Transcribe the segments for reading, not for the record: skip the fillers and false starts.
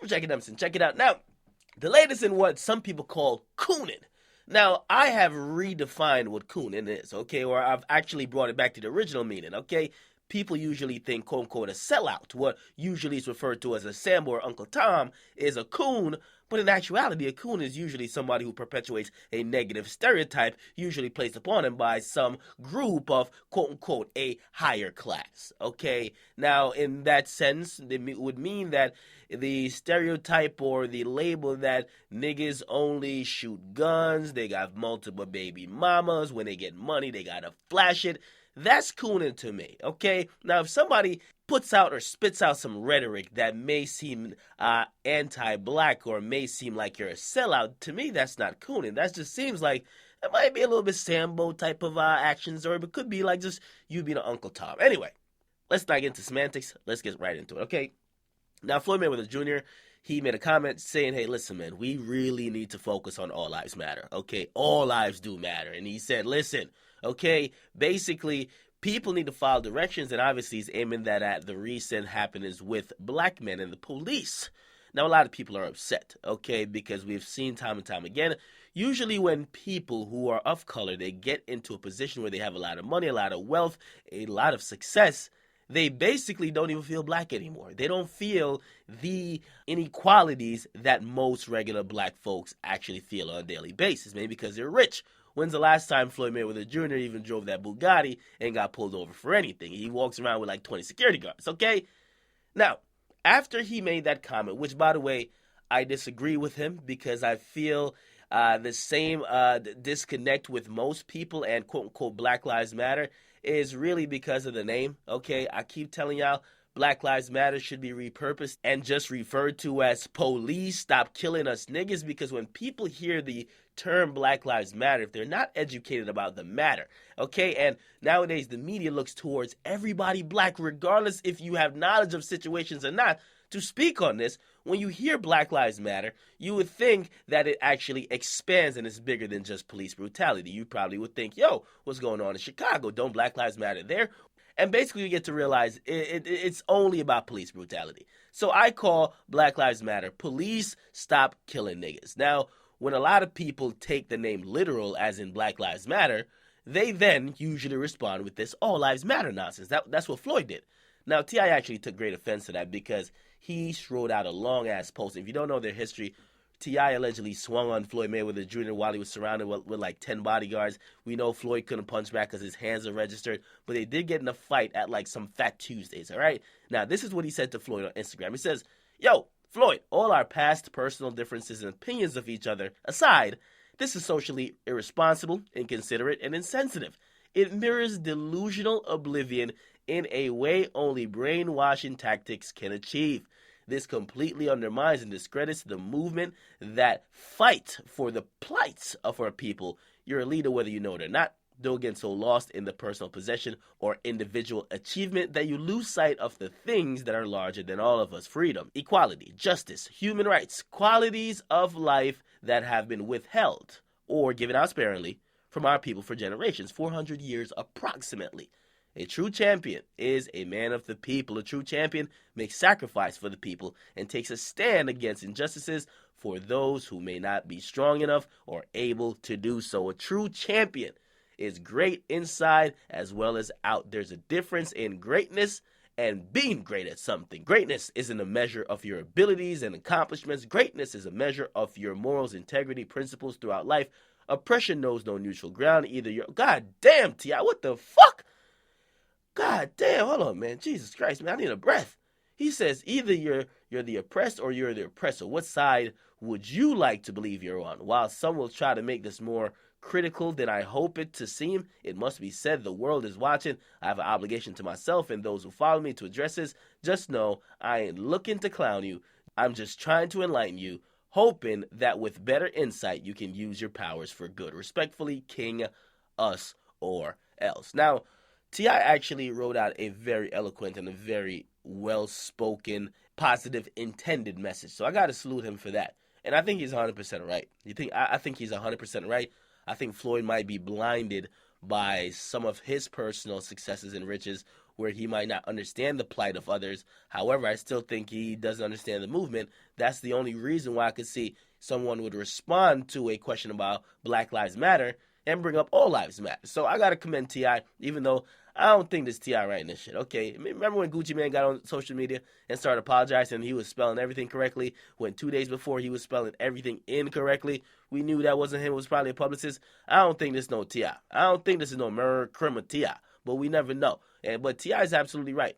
Akademiks, and check it out. Now, the latest in what some people call cooning. Now, I have redefined what cooning is, okay, or I've actually brought it back to the original meaning, okay? People usually think, quote unquote, a sellout. What usually is referred to as a Sambo or Uncle Tom is a coon, but in actuality, a coon is usually somebody who perpetuates a negative stereotype, usually placed upon him by some group of, quote unquote, a higher class. Okay? Now, in that sense, it would mean that the stereotype or the label that niggas only shoot guns, they got multiple baby mamas, when they get money, they gotta flash it. That's cooning to me, okay? Now, if somebody puts out or spits out some rhetoric that may seem anti-black or may seem like you're a sellout, to me, that's not cooning. That just seems like it might be a little bit Sambo type of actions, or it could be like just you being an Uncle Tom. Anyway, let's not get into semantics. Let's get right into it, okay? Now, Floyd Mayweather Jr., he made a comment saying, hey, listen, man, we really need to focus on all lives matter, okay? All lives do matter. And he said, listen, okay, basically, people need to follow directions, and obviously he's aiming that at the recent happenings with black men and the police. Now, a lot of people are upset, okay, because we've seen time and time again, usually when people who are of color, they get into a position where they have a lot of money, a lot of wealth, a lot of success, they basically don't even feel black anymore. They don't feel the inequalities that most regular black folks actually feel on a daily basis, maybe because they're rich. When's the last time Floyd Mayweather Jr. even drove that Bugatti and got pulled over for anything? He walks around with like 20 security guards, okay? Now, after he made that comment, which, by the way, I disagree with him because I feel the same disconnect with most people and quote-unquote Black Lives Matter is really because of the name, okay? I keep telling y'all, Black Lives Matter should be repurposed and just referred to as police. Stop killing us niggas, because when people hear the term Black Lives Matter, if they're not educated about the matter, okay? And nowadays the media looks towards everybody black, regardless if you have knowledge of situations or not, to speak on this. When you hear Black Lives Matter, you would think that it actually expands and is bigger than just police brutality. You probably would think, yo, what's going on in Chicago? Don't Black Lives Matter there? And basically you get to realize it's only about police brutality. So I call Black Lives Matter, police stop killing niggas. Now, when a lot of people take the name literal, as in Black Lives Matter, they then usually respond with this all lives matter nonsense. That's what Floyd did. Now, T.I. actually took great offense to that because he wrote out a long-ass post. If you don't know their history, T.I. allegedly swung on Floyd Mayweather Jr. while he was surrounded with like 10 bodyguards. We know Floyd couldn't punch back because his hands are registered, but they did get in a fight at like some Fat Tuesdays, all right? Now, this is what he said to Floyd on Instagram. He says, yo, Floyd, all our past personal differences and opinions of each other aside, this is socially irresponsible, inconsiderate, and insensitive. It mirrors delusional oblivion in a way only brainwashing tactics can achieve. This completely undermines and discredits the movement that fight for the plights of our people. You're a leader whether you know it or not. Don't get so lost in the personal possession or individual achievement that you lose sight of the things that are larger than all of us. Freedom, equality, justice, human rights, qualities of life that have been withheld or given out sparingly from our people for generations, 400 years approximately. A true champion is a man of the people. A true champion makes sacrifice for the people and takes a stand against injustices for those who may not be strong enough or able to do so. A true champion is great inside as well as out. There's a difference in greatness and being great at something. Greatness isn't a measure of your abilities and accomplishments. Greatness is a measure of your morals, integrity, principles throughout life. Oppression knows no neutral ground. Either you're... God damn, T.I., what the fuck? God damn, hold on, man. Jesus Christ, man, I need a breath. He says either you're the oppressed or you're the oppressor. What side would you like to believe you're on? While some will try to make this more critical than I hope it to seem, it must be said the world is watching. I have an obligation to myself and those who follow me to address this. Just know I ain't looking to clown you. I'm just trying to enlighten you, hoping that with better insight you can use your powers for good. Respectfully, King, us, or else. Now, T.I. actually wrote out a very eloquent and a very well-spoken, positive, intended message. So I got to salute him for that. And I think he's 100% right. I think he's 100% right. I think Floyd might be blinded by some of his personal successes and riches where he might not understand the plight of others. However, I still think he doesn't understand the movement. That's the only reason why I could see someone would respond to a question about Black Lives Matter and bring up All Lives Matter. So I gotta commend T.I., even though I don't think this T.I. writing this shit. Okay, remember when Gucci Mane got on social media and started apologizing and he was spelling everything correctly, when 2 days before he was spelling everything incorrectly? We knew that wasn't him, it was probably a publicist. I don't think this is no T.I. I don't think this is no murder criminal T.I., but we never know. But T.I. is absolutely right.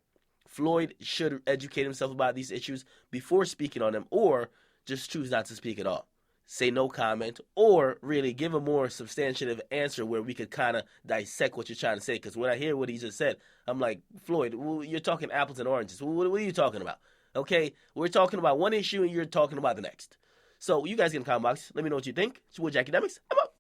Floyd should educate himself about these issues before speaking on them, or just choose not to speak at all. Say no comment, or really give a more substantive answer where we could kind of dissect what you're trying to say. Because when I hear what he just said, I'm like, Floyd, you're talking apples and oranges. What are you talking about? Okay, we're talking about one issue and you're talking about the next. So you guys get in the comment box. Let me know what you think. It's Wood Akademiks. I'm out.